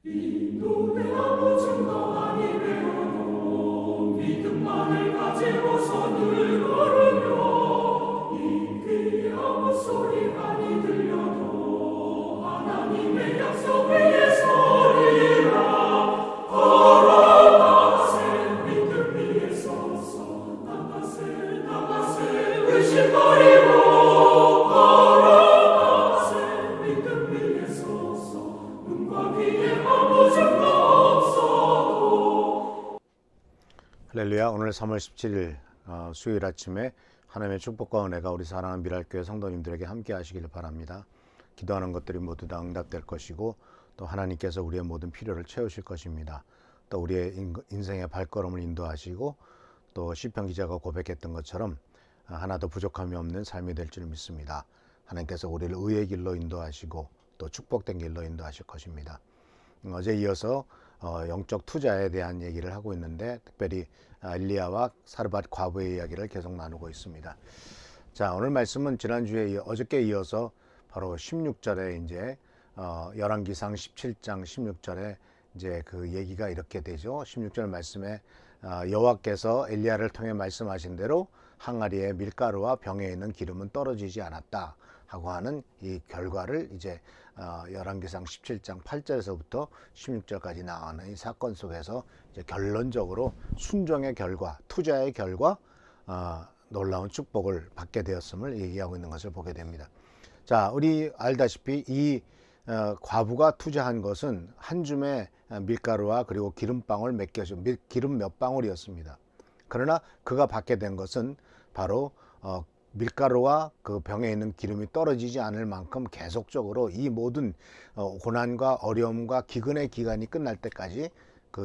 인도의 아무 증거 아니 되어도 믿음만을 가지고서 늘 걸으며 이 귀에 아무 소리 아니 들려도 하나님의 약속 위에 서리라. 걸어가세 믿음 위에 서서 나가세 의심 버리고 걸어가세 믿음 위에 서서 눈과 귀에 아무 증거 없어도. 할렐루야. 오늘 3월 17일 수요일 아침에 하나님의 축복과 은혜가 우리 사랑하는 미랄교회 성도님들에게 함께 하시길 바랍니다. 기도하는 것들이 모두 다 응답될 것이고 또 하나님께서 우리의 모든 필요를 채우실 것입니다. 또 우리의 인생의 발걸음을 인도하시고 또 시편 기자가 고백했던 것처럼 하나도 부족함이 없는 삶이 될 줄 믿습니다. 하나님께서 우리를 의의 길로 인도하시고 또 축복된 길로 인도하실 것입니다. 어제 이어서 영적 투자에 대한 얘기를 하고 있는데 특별히 엘리야와 사르밧 과부의 이야기를 계속 나누고 있습니다. 자, 오늘 말씀은 지난주에 어저께 이어서 바로 16절에 이제 열왕기상 17장 16절에 이제 그 얘기가 이렇게 되죠. 16절 말씀에 여호와께서 엘리야를 통해 말씀하신 대로 항아리에 밀가루와 병에 있는 기름은 떨어지지 않았다 하고 하는 이 결과를 이제 열왕기상 17장 8절에서부터 16절까지 나오는 이 사건 속에서 이제 결론적으로 순종의 결과, 투자의 결과 놀라운 축복을 받게 되었음을 얘기하고 있는 것을 보게 됩니다. 자, 우리 알다시피 이 과부가 투자한 것은 한 줌의 밀가루와 그리고 기름방울 몇 개씩, 기름 몇 방울이었습니다. 그러나 그가 받게 된 것은 바로 밀가루와 그 병에 있는 기름이 떨어지지 않을 만큼 계속적으로 이 모든 고난과 어려움과 기근의 기간이 끝날 때까지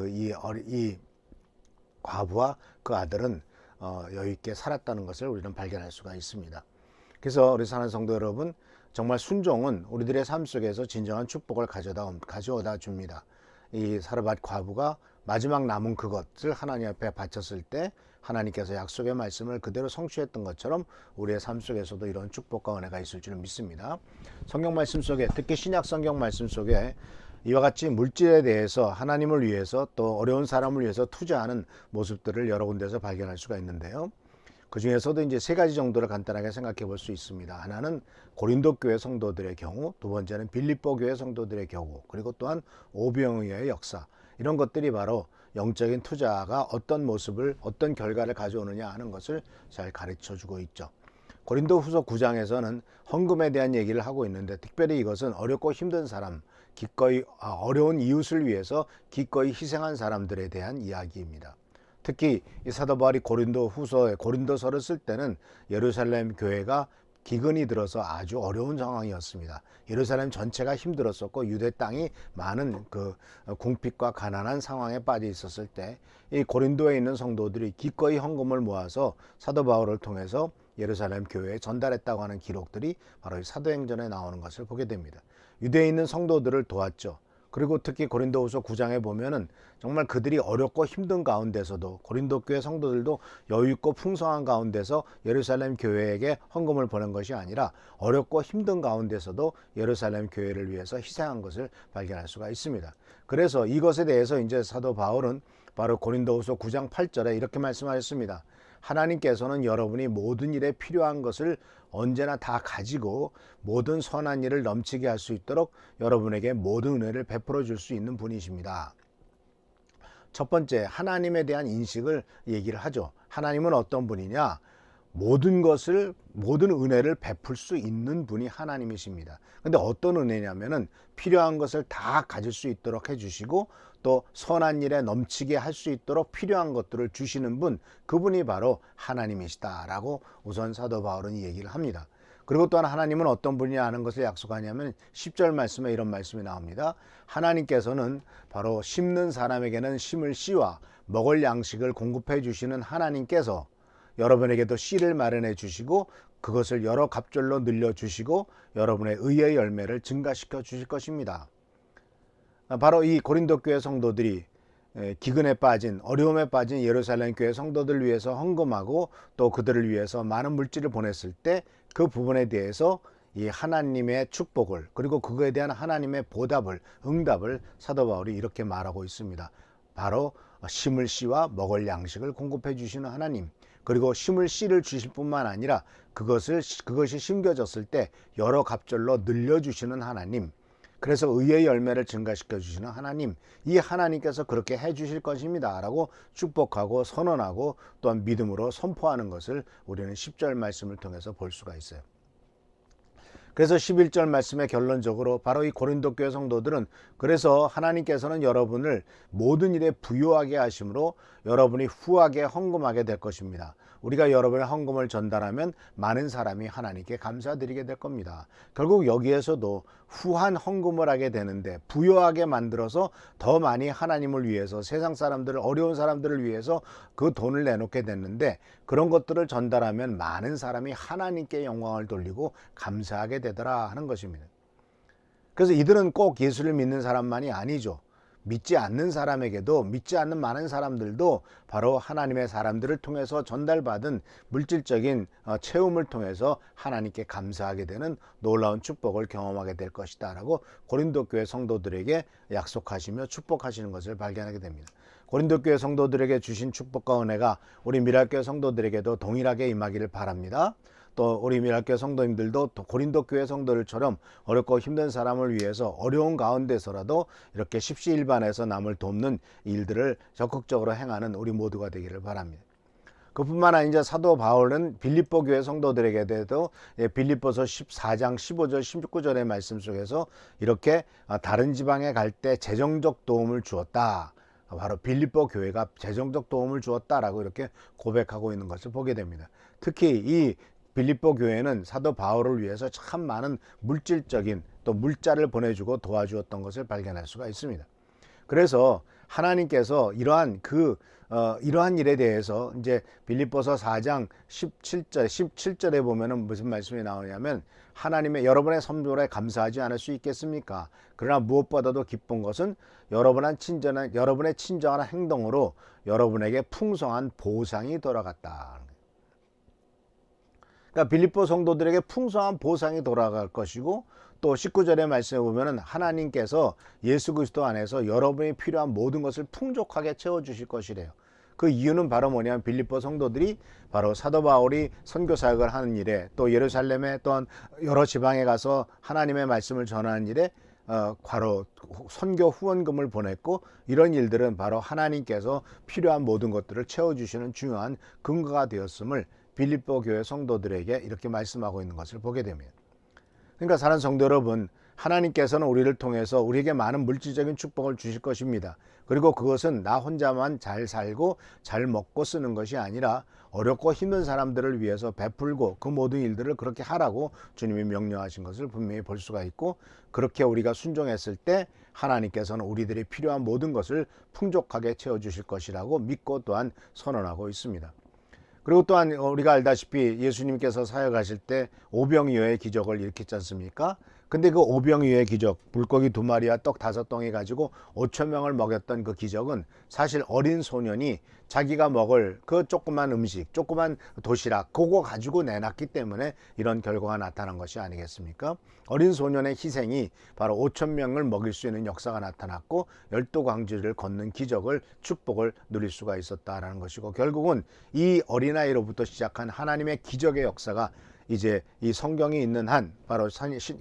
이 과부와 그 아들은 여유 있게 살았다는 것을 우리는 발견할 수가 있습니다. 그래서 우리 사랑하는 성도 여러분, 정말 순종은 우리들의 삶 속에서 진정한 축복을 가져다 줍니다. 이 사르밧 과부가 마지막 남은 그것을 하나님 앞에 바쳤을 때 하나님께서 약속의 말씀을 그대로 성취했던 것처럼 우리의 삶 속에서도 이런 축복과 은혜가 있을 줄 믿습니다. 성경 말씀 속에, 특히 신약 성경 말씀 속에 이와 같이 물질에 대해서 하나님을 위해서 또 어려운 사람을 위해서 투자하는 모습들을 여러 군데서 발견할 수가 있는데요. 그 중에서도 이제 세 가지 정도를 간단하게 생각해 볼 수 있습니다. 하나는 고린도 교회 성도들의 경우, 두 번째는 빌립보 교회 성도들의 경우, 그리고 또한 오병이어의 역사. 이런 것들이 바로 영적인 투자가 어떤 모습을, 어떤 결과를 가져오느냐 하는 것을 잘 가르쳐 주고 있죠. 고린도 후서 9장에서는 헌금에 대한 얘기를 하고 있는데 특별히 이것은 어렵고 힘든 사람, 기꺼이 어려운 이웃을 위해서 기꺼이 희생한 사람들에 대한 이야기입니다. 특히 이 사도 바울이 고린도서를 쓸 때는 예루살렘 교회가 기근이 들어서 아주 어려운 상황이었습니다. 예루살렘 전체가 힘들었었고 유대 땅이 많은 그 궁핍과 가난한 상황에 빠져 있었을 때 이 고린도에 있는 성도들이 기꺼이 헌금을 모아서 사도 바울을 통해서 예루살렘 교회에 전달했다고 하는 기록들이 바로 이 사도행전에 나오는 것을 보게 됩니다. 유대에 있는 성도들을 도왔죠. 그리고 특히 고린도후서 9장에 보면은 정말 그들이 어렵고 힘든 가운데서도 고린도 교회 성도들도 여유 있고 풍성한 가운데서 예루살렘 교회에게 헌금을 보낸 것이 아니라 어렵고 힘든 가운데서도 예루살렘 교회를 위해서 희생한 것을 발견할 수가 있습니다. 그래서 이것에 대해서 이제 사도 바울은 바로 고린도후서 9장 8절에 이렇게 말씀하셨습니다. 하나님께서는 여러분이 모든 일에 필요한 것을 언제나 다 가지고 모든 선한 일을 넘치게 할 수 있도록 여러분에게 모든 은혜를 베풀어 줄 수 있는 분이십니다. 첫 번째, 하나님에 대한 인식을 얘기를 하죠. 하나님은 어떤 분이냐? 모든 은혜를 베풀 수 있는 분이 하나님이십니다. 근데 어떤 은혜냐면은 필요한 것을 다 가질 수 있도록 해주시고 또 선한 일에 넘치게 할 수 있도록 필요한 것들을 주시는 분, 그분이 바로 하나님이시다라고 우선 사도 바울은 얘기를 합니다. 그리고 또한 하나님은 어떤 분이냐 하는 것을 약속하냐면 10절 말씀에 이런 말씀이 나옵니다. 하나님께서는 바로 심는 사람에게는 심을 씨와 먹을 양식을 공급해 주시는 하나님께서 여러분에게도 씨를 마련해 주시고 그것을 여러 갑절로 늘려주시고 여러분의 의의 열매를 증가시켜 주실 것입니다. 바로 이 고린도 교회 성도들이 기근에 빠진, 어려움에 빠진 예루살렘 교회 성도들을 위해서 헌금하고 또 그들을 위해서 많은 물질을 보냈을 때 그 부분에 대해서 이 하나님의 축복을, 그리고 그거에 대한 하나님의 보답을, 응답을 사도 바울이 이렇게 말하고 있습니다. 바로 심을 씨와 먹을 양식을 공급해 주시는 하나님, 그리고 심을 씨를 주실 뿐만 아니라 그것이 심겨졌을 때 여러 갑절로 늘려주시는 하나님, 그래서 의의 열매를 증가시켜 주시는 하나님, 이 하나님께서 그렇게 해 주실 것입니다 라고 축복하고 선언하고 또한 믿음으로 선포하는 것을 우리는 10절 말씀을 통해서 볼 수가 있어요. 그래서 11절 말씀의 결론적으로 바로 이 고린도 교회 성도들은, 그래서 하나님께서는 여러분을 모든 일에 부요하게 하심으로 여러분이 후하게 헌금하게 될 것입니다. 우리가 여러분의 헌금을 전달하면 많은 사람이 하나님께 감사드리게 될 겁니다. 결국 여기에서도 후한 헌금을 하게 되는데, 부요하게 만들어서 더 많이 하나님을 위해서, 세상 사람들을, 어려운 사람들을 위해서 그 돈을 내놓게 됐는데, 그런 것들을 전달하면 많은 사람이 하나님께 영광을 돌리고 감사하게 되더라 하는 것입니다. 그래서 이들은 꼭 예수를 믿는 사람만이 아니죠. 믿지 않는 사람에게도, 믿지 않는 많은 사람들도 바로 하나님의 사람들을 통해서 전달받은 물질적인 체험을 통해서 하나님께 감사하게 되는 놀라운 축복을 경험하게 될 것이다 라고 고린도 교회 성도들에게 약속하시며 축복하시는 것을 발견하게 됩니다. 고린도 교회 성도들에게 주신 축복과 은혜가 우리 미랄교회 성도들에게도 동일하게 임하기를 바랍니다. 또 우리 미랄교회 성도님들도 또 고린도 교회 성도들처럼 어렵고 힘든 사람을 위해서 어려운 가운데서라도 이렇게 십시일반해서 남을 돕는 일들을 적극적으로 행하는 우리 모두가 되기를 바랍니다. 그뿐만 아니라 사도 바울은 빌립보 교회 성도들에게도 빌립보서 14장 15절 19절의 말씀 속에서 이렇게 다른 지방에 갈 때 재정적 도움을 주었다. 바로 빌립보 교회가 재정적 도움을 주었다라고 이렇게 고백하고 있는 것을 보게 됩니다. 특히 이 빌립보 교회는 사도 바울을 위해서 참 많은 물질적인 또 물자를 보내주고 도와주었던 것을 발견할 수가 있습니다. 그래서 하나님께서 이러한 일에 대해서 이제 빌립보서 4장 17절에 보면은 무슨 말씀이 나오냐면, 하나님의 여러분의 선물에 감사하지 않을 수 있겠습니까? 그러나 무엇보다도 기쁜 것은 여러분의 친절한 행동으로 여러분에게 풍성한 보상이 돌아갔다. 그러니까 빌립보 성도들에게 풍성한 보상이 돌아갈 것이고, 또 19절의 말씀에 보면은 하나님께서 예수 그리스도 안에서 여러분이 필요한 모든 것을 풍족하게 채워주실 것이래요. 그 이유는 바로 뭐냐면, 빌립보 성도들이 바로 사도 바울이 선교 사역을 하는 일에, 또 예루살렘에 또한 여러 지방에 가서 하나님의 말씀을 전하는 일에 바로 선교 후원금을 보냈고, 이런 일들은 바로 하나님께서 필요한 모든 것들을 채워주시는 중요한 근거가 되었음을 빌립보 교회 성도들에게 이렇게 말씀하고 있는 것을 보게 됩니다. 그러니까 사랑하는 성도 여러분, 하나님께서는 우리를 통해서 우리에게 많은 물질적인 축복을 주실 것입니다. 그리고 그것은 나 혼자만 잘 살고 잘 먹고 쓰는 것이 아니라 어렵고 힘든 사람들을 위해서 베풀고 그 모든 일들을 그렇게 하라고 주님이 명령하신 것을 분명히 볼 수가 있고, 그렇게 우리가 순종했을 때 하나님께서는 우리들이 필요한 모든 것을 풍족하게 채워주실 것이라고 믿고 또한 선언하고 있습니다. 그리고 또한 우리가 알다시피 예수님께서 사역하실 때 오병이어의 기적을 일으켰지 않습니까? 근데 그 오병이어의 기적, 물고기 2마리와 떡 5덩이 가지고 5천 명을 먹였던 그 기적은 사실 어린 소년이 자기가 먹을 그 조그만 음식, 조그만 도시락, 그거 가지고 내놨기 때문에 이런 결과가 나타난 것이 아니겠습니까? 어린 소년의 희생이 바로 5천 명을 먹일 수 있는 역사가 나타났고, 12광지를 걷는 기적을, 축복을 누릴 수가 있었다라는 것이고, 결국은 이 어린아이로부터 시작한 하나님의 기적의 역사가 이제 이 성경이 있는 한, 바로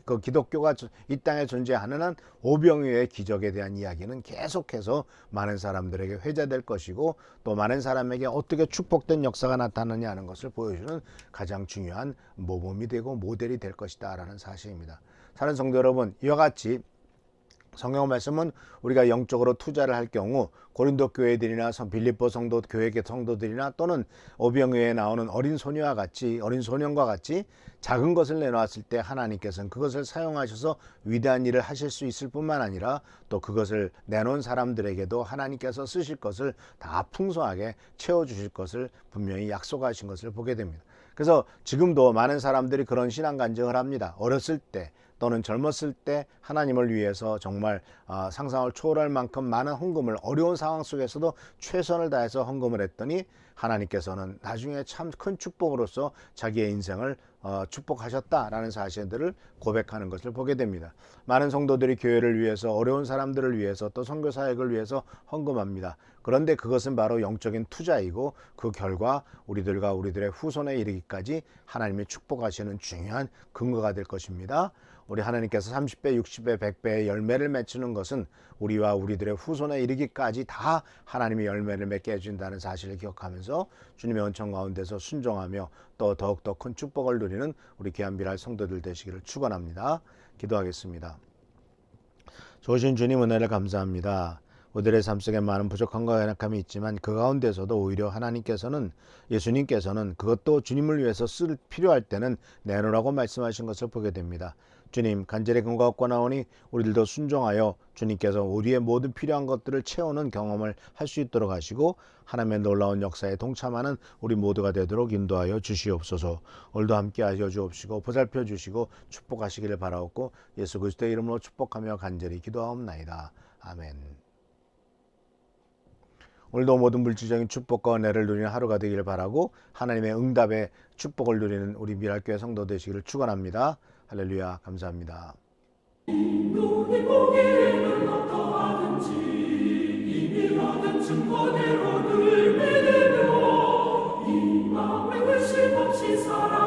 그 기독교가 이 땅에 존재하는 한 오병이어의 기적에 대한 이야기는 계속해서 많은 사람들에게 회자될 것이고, 또 많은 사람에게 어떻게 축복된 역사가 나타나느냐 하는 것을 보여주는 가장 중요한 모범이 되고 모델이 될 것이다 라는 사실입니다. 사랑하는 성도 여러분, 이와 같이 성경 말씀은 우리가 영적으로 투자를 할 경우 고린도 교회들이나 빌립보 성도 교회 성도들이나 또는 오병이어에 나오는 어린 소년과 같이 작은 것을 내놓았을 때 하나님께서는 그것을 사용하셔서 위대한 일을 하실 수 있을 뿐만 아니라, 또 그것을 내놓은 사람들에게도 하나님께서 쓰실 것을 다 풍성하게 채워주실 것을 분명히 약속하신 것을 보게 됩니다. 그래서 지금도 많은 사람들이 그런 신앙 간증을 합니다. 어렸을 때 또는 젊었을 때 하나님을 위해서 정말 상상을 초월할 만큼 많은 헌금을, 어려운 상황 속에서도 최선을 다해서 헌금을 했더니 하나님께서는 나중에 참 큰 축복으로서 자기의 인생을 축복하셨다라는 사실들을 고백하는 것을 보게 됩니다. 많은 성도들이 교회를 위해서, 어려운 사람들을 위해서, 또 선교 사역을 위해서 헌금합니다. 그런데 그것은 바로 영적인 투자이고 그 결과 우리들과 우리들의 후손에 이르기까지 하나님이 축복하시는 중요한 근거가 될 것입니다. 우리 하나님께서 30배, 60배, 100배의 열매를 맺히는 것은 우리와 우리들의 후손에 이르기까지 다 하나님이 열매를 맺게 해준다는 사실을 기억하면서 주님의 은총 가운데서 순종하며 또 더욱더 큰 축복을 누리는 우리 귀한 미랄 성도들 되시기를 축원합니다. 기도하겠습니다. 좋으신 주님 은혜를 감사합니다. 우리들의 삶 속에 많은 부족함과 연약함이 있지만 그 가운데서도 오히려 하나님께서는, 예수님께서는 그것도 주님을 위해서 쓸 필요할 때는 내놓으라고 말씀하신 것을 보게 됩니다. 주님, 간절히 근거 얻고 나오니 우리들도 순종하여 주님께서 우리의 모든 필요한 것들을 채우는 경험을 할 수 있도록 하시고 하나님의 놀라운 역사에 동참하는 우리 모두가 되도록 인도하여 주시옵소서. 오늘도 함께하여 주옵시고 보살펴 주시고 축복하시기를 바라옵고 예수 그리스도의 이름으로 축복하며 간절히 기도하옵나이다. 아멘. 오늘도 모든 물질적인 축복과 은혜를 누리는 하루가 되기를 바라고 하나님의 응답의 축복을 누리는 우리 미랄교회 성도 되시기를 축원합니다. 할렐루야. 감사합니다. 눈이 보기에는 어떠하든지 이미 얻은 증거대로 늘 믿으며 이 마음에 의심 없이 살아